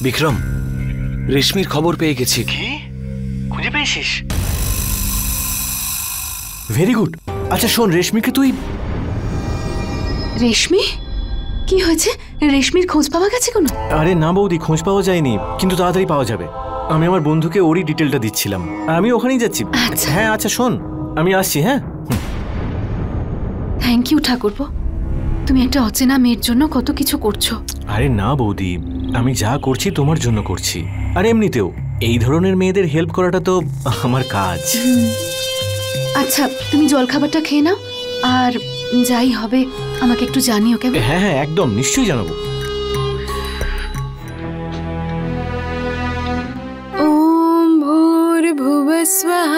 বিক্রম, রেশমির খবর পেয়ে গেছি। কি খুঁজে পেয়েছিস? Very good. আচ্ছা শোন, রেশমিকে তুই... রেশমি কি হয়েছে? রেশমির খোঁজ পাওয়া গেছে কোনো? আরে না বৌদি, খোঁজ পাওয়া যায়নি, কিন্তু তাড়াতাড়ি পাওয়া যাবে। আমি আমার বন্ধুকে ওরই ডিটেলটা দিচ্ছিলাম। আমি ওখানেই যাচ্ছি। হ্যাঁ আচ্ছা শোন, আমি আসছি। হ্যাঁ, থ্যাংক ইউ ঠাকুরপো, তুমি একটা অচেনা মেয়ের জন্য কত কিছু করছো। আরে না বৌদি, আমি যা করছি তোমার জন্য করছি। আর এমনিতেও এই ধরনের মেয়েদের হেল্প করাটা তো আমার কাজ। আচ্ছা তুমি জলখাবারটা খেয়ে নাও, আর যাই হবে আমাকে একটু জানিও কেমন? হ্যাঁ হ্যাঁ একদম, নিশ্চয়ই জানাবো। ওম ভূর্ভুবঃ স্বঃ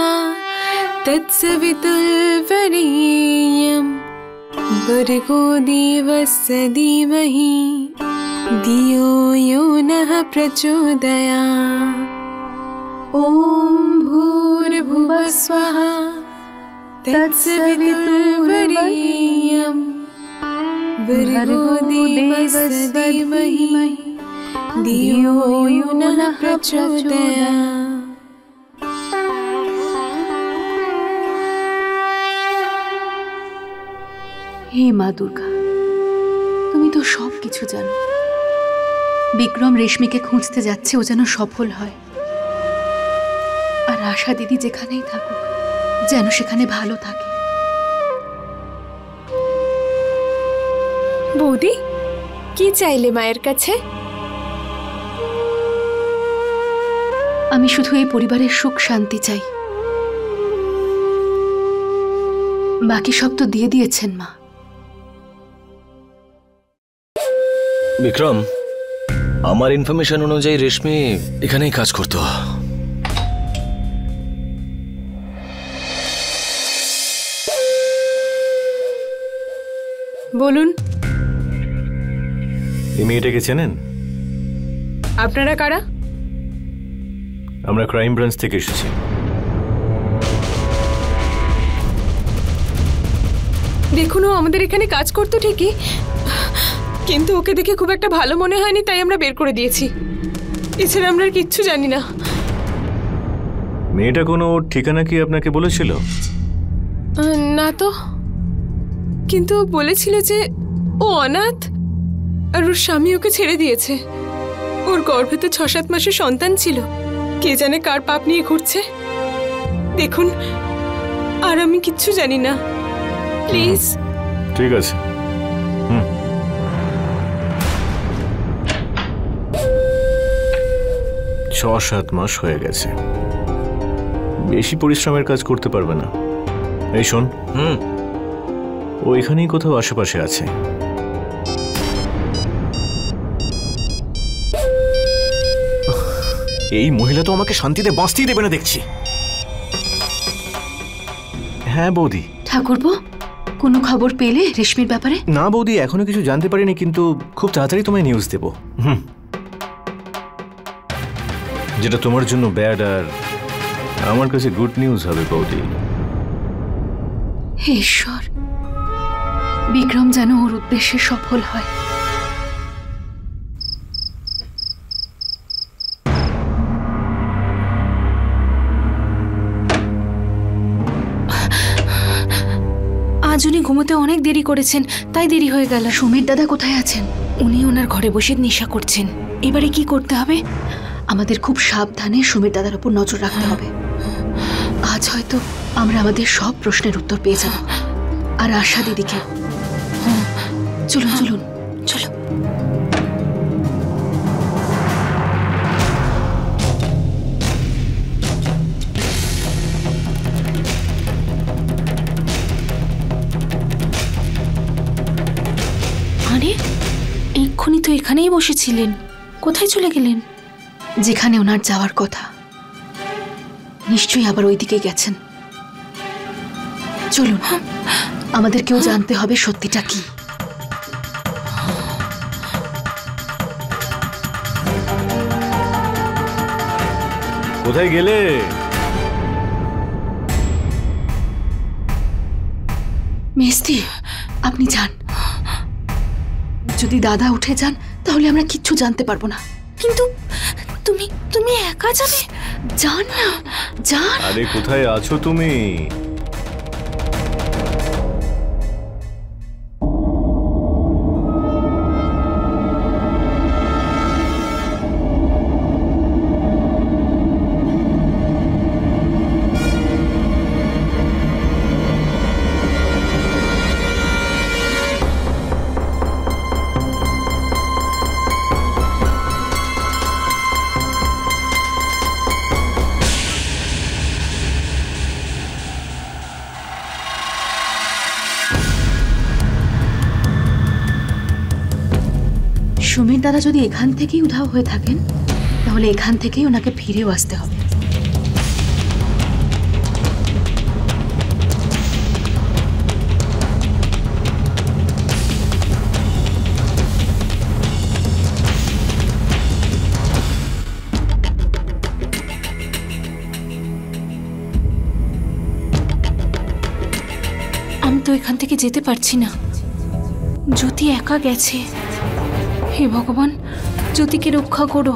তৎসবিতুর্বরেণ্যং ভর্গো দেবস্য ধীমহি ধিয়ো यो नः प्रचोदयात्। ওম ভূর্ভুবঃ স্বঃ তৎসবিতুর্বরেণ্যং ভর্গো দেবস্য ধীমহি ধিয়ো यो नः प्रचोदयात्। হে মা দুর্গা, তুমি তো সব কিছু জানো। বিক্রম রেশমিকে খুঁজতে যাচ্ছে, ও যেন সফল হয়। আর আশা দিদি যেখানেই থাকুক যেন সেখানে ভালো থাকে। বৌদি কি চাইলে মায়ের কাছে? আমি শুধু এই পরিবারের সুখ শান্তি চাই, বাকি সব তো দিয়ে দিয়েছেন মা। বিক্রম, আমার ইনফরমেশন অনুযায়ী রেশমি এখানেই কাজ করতো। বলুন, এই মেয়েটাকে চেনেন? আপনারা কারা? আমরা ক্রাইম ব্রাঞ্চ থেকে এসেছি। দেখুন, ও আমাদের এখানে কাজ করতো ঠিকই, কিন্তু ওকে দেখে খুব একটা ভালো মনে হয়নি, তাই আমরা বের করে দিয়েছি। এছাড়া আমরা আর কিচ্ছু জানি না। মেয়েটা কোনো ঠিকানা কি আপনাকে বলেছিল? না তো, কিন্তু বলেছিল যে ও অনাথ আর ওর স্বামী ওকে ছেড়ে দিয়েছে। ওর গর্ভে তো ৬-৭ মাসের সন্তান ছিল, কে জানে কার পাপ নিয়ে ঘুরছে। দেখুন, আর আমি কিচ্ছু জানি না, প্লিজ। ঠিক আছে। ৬-৭ মাস হয়ে গেছে, বেশি পরিশ্রমের কাজ করতে পারবে না। এই শোন, ও এখানেই কোথাও আশেপাশে আছে। এই মহিলা তো আমাকে শান্তিতে বাঁচতেই দেবে না দেখছি। হ্যাঁ বৌদি। ঠাকুরপো, কোনো খবর পেলে রেশমির ব্যাপারে? না বৌদি, এখনো কিছু জানতে পারিনি, কিন্তু খুব তাড়াতাড়ি তোমায় নিউজ দেব। যেটা তোমার জন্য ব্যাড আর আমার কাছে গুড নিউজ হবে বৌদি। হে ঈশ্বর, বিক্রম যেন ওর উদ্দেশ্যে সফল হয়। আজ উনি ঘুমোতে অনেক দেরি করেছেন, তাই দেরি হয়ে গেল। সুমির দাদা কোথায় আছেন? উনি ওনার ঘরে বসে নেশা করছেন। এবারে কি করতে হবে? আমাদের খুব সাবধানে সুমির দাদার উপর নজর রাখতে হবে। আজ হয়তো আমরা আমাদের সব প্রশ্নের উত্তর পেয়ে যাব। আর আশা দিদিকে। চলুন চলুন চলো। আরে এক্ষুনি তো এখানেই বসেছিলেন, কোথায় চলে গেলেন? যেখানে ওনার যাওয়ার কথা, নিশ্চয়ই আবার ওইদিকে গেছেন। চলুন, আমাদেরকেও জানতে হবে সত্যিটা কি। কোথায় গেলে? মেস্তি, আপনি যান। যদি দাদা উঠে যান তাহলে আমরা কিচ্ছু জানতে পারবো না। কিন্তু তুমি তুমি একা যাবে? যান না, যান। আরে কোথায় আছো তুমি? সুমির দাদা যদি এখান থেকেই উধাও হয়ে থাকেন, তাহলে এখান থেকেই ওনাকে ফিরেও আসতে হবে। আমি তো এখান থেকে যেতে পারছি না। জ্যোতি একা গেছে। হে ভগবান, জ্যোতিকে রক্ষা করো।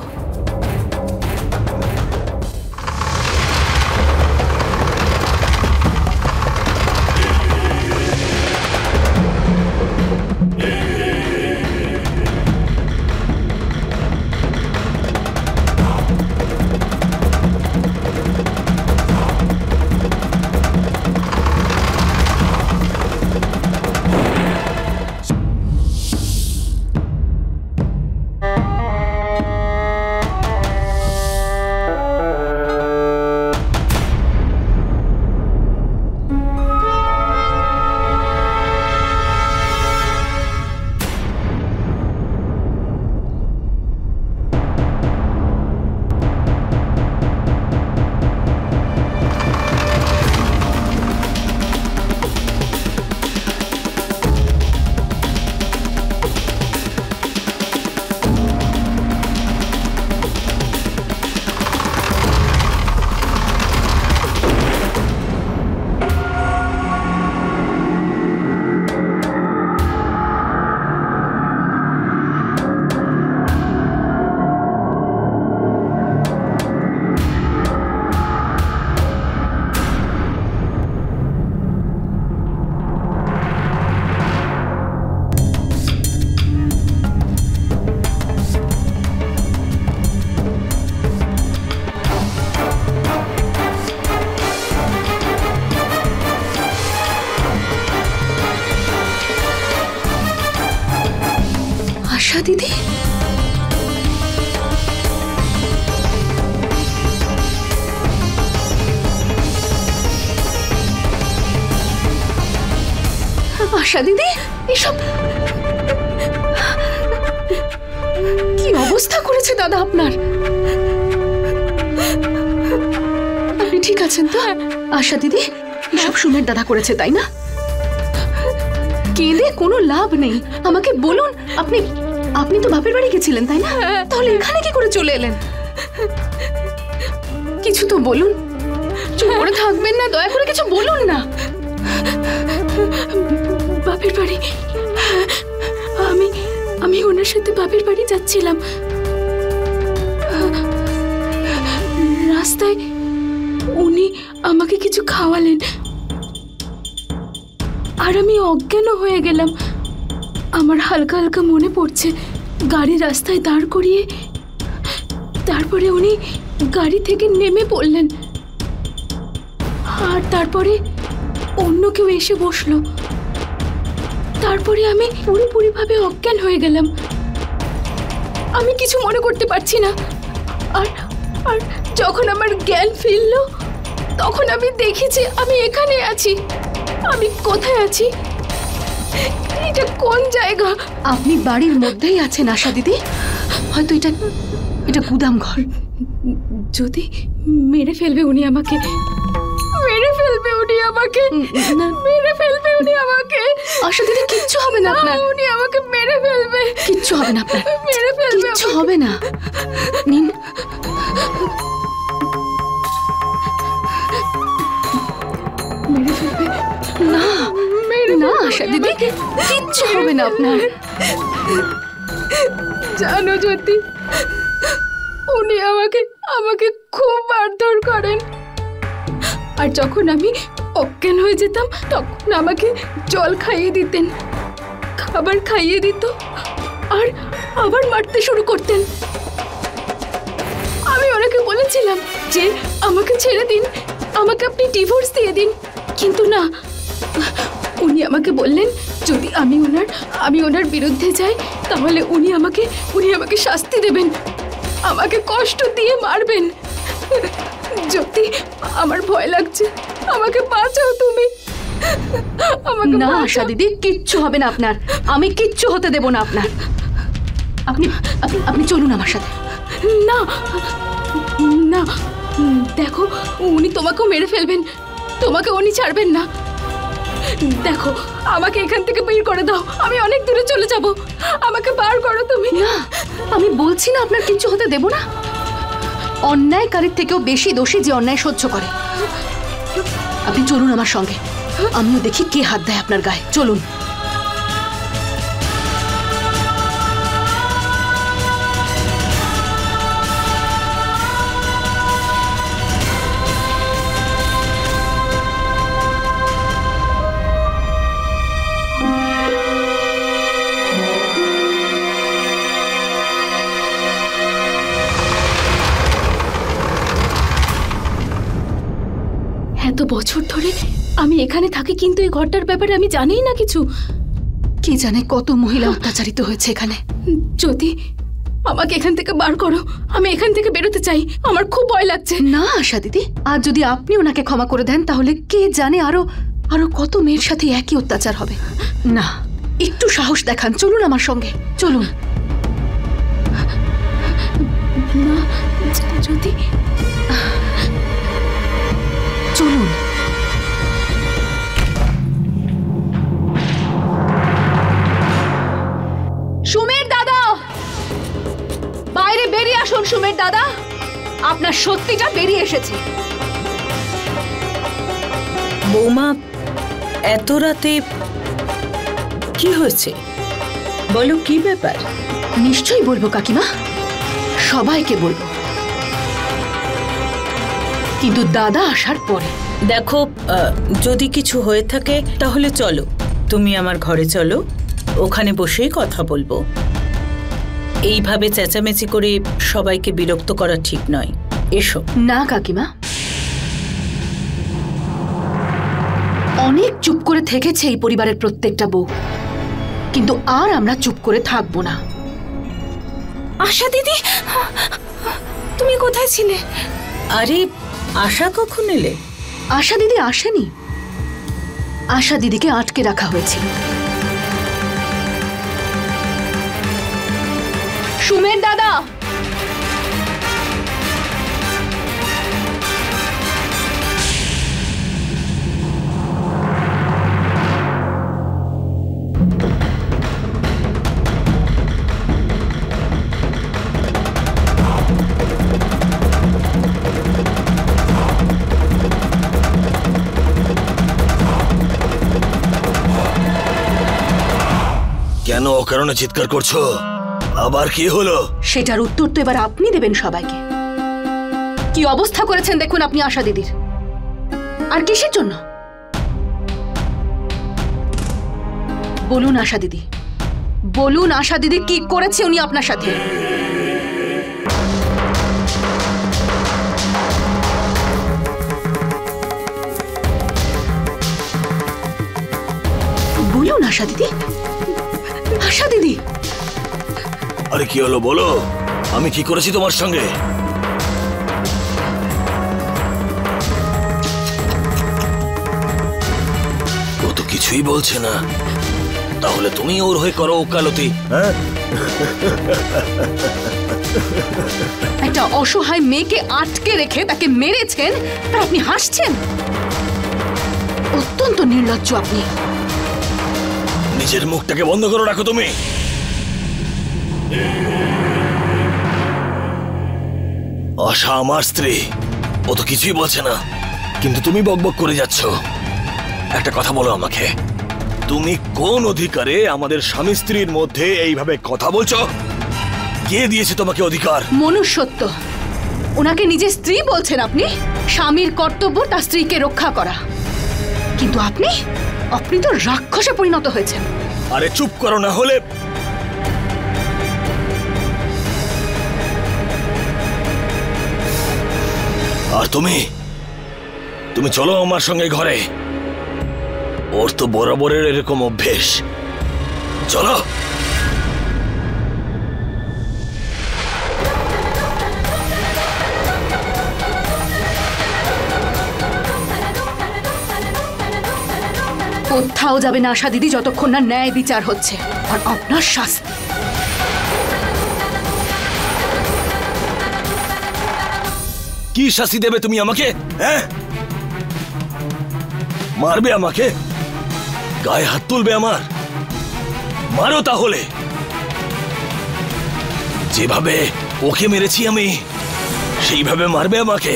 আশা দিদি, আশা দিদি, এসব কি অবস্থা করেছে দাদা আপনার? আপনি ঠিক আছেন তো? আশা দিদি, এসব সুমের দাদা করেছে তাই না? কেঁদে কোনো লাভ নেই। আমাকে বলুন, আপনি আপনি তো বাপের বাড়ি গেছিলেন তাই না? তাহলে এখানে কি করে চলে এলেন? কিছু তো বলুন। চুপ করে থাকবেন না, দয়া করে কিছু বলুন না। বাপের বাড়ি? আমি আমি ওনার সাথে বাপের বাড়ি যাচ্ছিলাম। রাস্তায় উনি আমাকে কিছু খাওয়ালেন আর আমি অজ্ঞান হয়ে গেলাম। আমার হালকা হালকা মনে পড়ছে গাড়ি রাস্তায় দাঁড় করিয়ে তারপরে উনি গাড়ি থেকে নেমে পড়লেন আর তারপরে অন্য কেউ এসে বসলো। তারপরে আমি পুরোপুরিভাবে অজ্ঞান হয়ে গেলাম। আমি কিছু মনে করতে পারছি না। আর আর যখন আমার জ্ঞান ফিরল তখন আমি দেখি যে আমি এখানে আছি। আমি কোথায় আছি? এটা কোন জায়গা? আপনি বাড়ির মধ্যেই আছেন আশা দিদি। হয়তো এটা গুদাম ঘর। যদি মেরে ফেলবে উনি আমাকে, মেরে ফেলবে উনি আমাকে, মেরে ফেলবে উনি আমাকে। আশা দিদি, কিচ্ছু হবে না আপনার। উনি আমাকে মেরে ফেলবে। কিচ্ছু হবে না আপনার, মেরে ফেলবে। কিচ্ছু হবে না। নিন। মেরে ফেলবে না, না আশা দিদি, কিচ্ছু হবে না আপনার। জানো জ্যোতি, উনি আমাকে আমাকে খুব মারধর করেন। আর যখন আমি অজ্ঞান হয়ে যেতাম তখন আমাকে জল খাইয়ে দিতেন, খাবার খাইয়ে দিত, আর আবার মারতে শুরু করতেন। আমি ওনাকে বলেছিলাম যে আমাকে ছেড়ে দিন, আমাকে আপনি ডিভোর্স দিয়ে দিন, কিন্তু না, উনি আমাকে বললেন যদি আমি ওনার বিরুদ্ধে যাই তাহলে উনি আমাকে শাস্তি দেবেন, আমাকে কষ্ট দিয়ে মারবেন। জ্যোতি, আমার ভয় লাগছে, আমাকে বাঁচাও তুমি, আমাকে না বাঁচাও। আশা দিদি, কিচ্ছু হবে না আপনার, আমি কিচ্ছু হতে দেব না আপনার। আপনি আপনি আপনি চলুন আমার সাথে। না না, দেখো উনি তোমাকেও মেরে ফেলবেন, তোমাকে উনি ছাড়বেন না। দেখো আমাকে এখান থেকে বের করে দাও, আমি অনেক দূরে চলে যাব, আমাকে বার করো তুমি। না, আমি বলছি না আপনার কিচ্ছু হতে দেব না। অন্যায়কারীর থেকেও বেশি দোষী যে অন্যায় সহ্য করে। আপনি চলুন আমার সঙ্গে, আমিও দেখি কে হাত দেয় আপনার গায়ে। চলুন। এত বছর ধরে আমি এখানে থাকি, কিন্তু এই ঘরটার ব্যাপারে আমি জানিই না কিছু। কে জানে কত মহিলা অত্যাচারিত হয়েছে এখানে। যদি আমাকে এখান থেকে বার করো, আমি এখান থেকে বেরোতে চাই, আমার খুব ভয় লাগছে। না আশা দিদি, আর যদি আপনি ওনাকে ক্ষমা করে দেন তাহলে কে জানে আরো আরো কত মেয়ের সাথে একই অত্যাচার হবে। না, একটু সাহস দেখান, চলুন আমার সঙ্গে, চলুন। না যদি, চলুন। সুমের দাদা, বাইরে বেরিয়ে আসুন। সুমের দাদা, আপনার সত্যিটা বেরিয়ে এসেছে। বৌমা, এত রাতে কি হয়েছে বলো, কি ব্যাপার? নিশ্চয়ই বলবো কাকিমা, সবাইকে বলবো, কিন্তু দাদা আসার পরে। দেখো, যদি কিছু হয়ে থাকে তাহলে চলো, তুমি আমার ঘরে চলো, ওখানে বসেই কথা বলবো। এইভাবে চেঁচামেচি করে সবাইকে বিরক্ত করা ঠিক নয়, এসো। না কাকিমা, অনেক চুপ করে থেকেছে এই পরিবারের প্রত্যেকটা বউ, কিন্তু আর আমরা চুপ করে থাকবো না। আশা দিদি, তুমি কোথায় ছিলে? আরে, আশা কখন এলে? আশা দিদি আসেনি, আশা দিদিকে আটকে রাখা হয়েছিল। সুমের দাদা, কেন অকারণে চিৎকার করছো? আবার কি হলো? সেটার উত্তর তো এবার আপনি দেবেন সবাইকে। কি অবস্থা করেছেন দেখুন আপনি আশা দিদির। আর কিসের জন্য বলুন আশা দিদি, বলুন আশা দিদি, কি করেছে উনি আপনার সাথে? বলুন আশা দিদি, আশা দিদি। আরে কি হলো বলো, আমি কি করেছি তোমার সঙ্গে? ও তো কিছুই বলছে না, তাহলে তুমি ওর হয়ে করো ওকালতি? হ্যাঁ, একটা অসহায় মেয়েকে আটকে রেখে তাকে মেরেছেন আর আপনি হাসছেন। অত্যন্ত নির্লজ্জ আপনি। নিজের মুখটাকে বন্ধ করে রাখো তুমি। আশা আমার স্ত্রী, ও তো কিছুই বলছে না, কিন্তু তুমি বকবক করে যাচ্ছ। একটা কথা বলো আমাকে, তুমি কোন অধিকারে আমাদের স্বামী স্ত্রীর মধ্যে এইভাবে কথা বলছো? কে দিয়েছে তোমাকে অধিকার? মনুষ্যত্ব। ওনাকে নিজের স্ত্রী বলছেন আপনি? স্বামীর কর্তব্য তার স্ত্রীকে রক্ষা করা, কিন্তু আপনি আপনি তো রাক্ষসে পরিণত হয়েছেন। আরে চুপ করো, না হলে আর তুমি চলো আমার সঙ্গে ঘরে। ওর তো বরাবরের এরকম অভ্যেস। চলো। কোথাও যাবে না আশা দিদি যতক্ষণ না ন্যায় বিচার হচ্ছে। আর আপনার শাস্তি কি শাস্তি দেবে তুমি আমাকে? হ্যাঁ, মারবে আমাকে? গায়ে হাত তুলবে আমার? মারো তাহলে। যেভাবে ওকে মেরেছি আমি সেইভাবে মারবে আমাকে।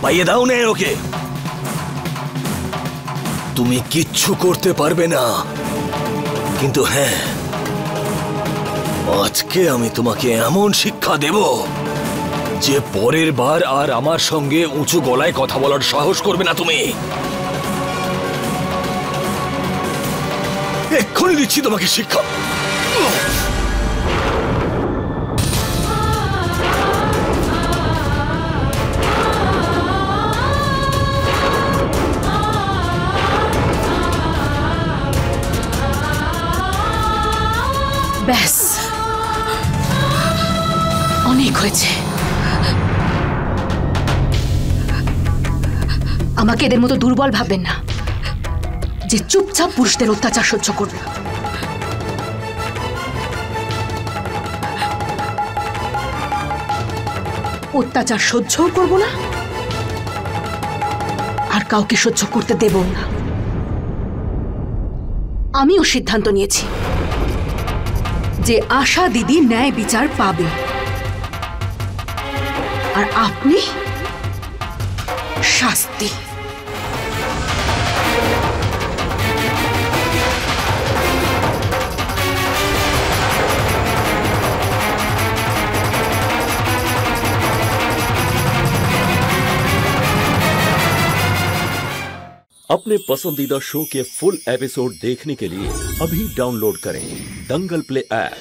পাইয়ে দাও না ওকে। তুমি কিচ্ছু করতে পারবে না, কিন্তু হ্যাঁ, আজকে আমি তোমাকে এমন শিক্ষা দেব যে পরের বার আর আমার সঙ্গে উঁচু গলায় কথা বলার সাহস করবে না তুমি। এক্ষুনি দিচ্ছি তোমাকে শিক্ষা। ব্যাস, অনেক হয়েছে। আমাকে এদের মতো দুর্বল ভাববেন না যে চুপচাপ পুরুষদের অত্যাচার সহ্য করবে। অত্যাচার সহ্যও করব না, আর কাউকে সহ্য করতে দেব না। আমিও সিদ্ধান্ত নিয়েছি যে আশা দিদি ন্যায় বিচার পাবে, আর আপনি শাস্তি। अपने पसंदीदा शो के फुल एपिसोड देखने के लिए अभी डाउनलोड करें दंगल प्ले ऐप।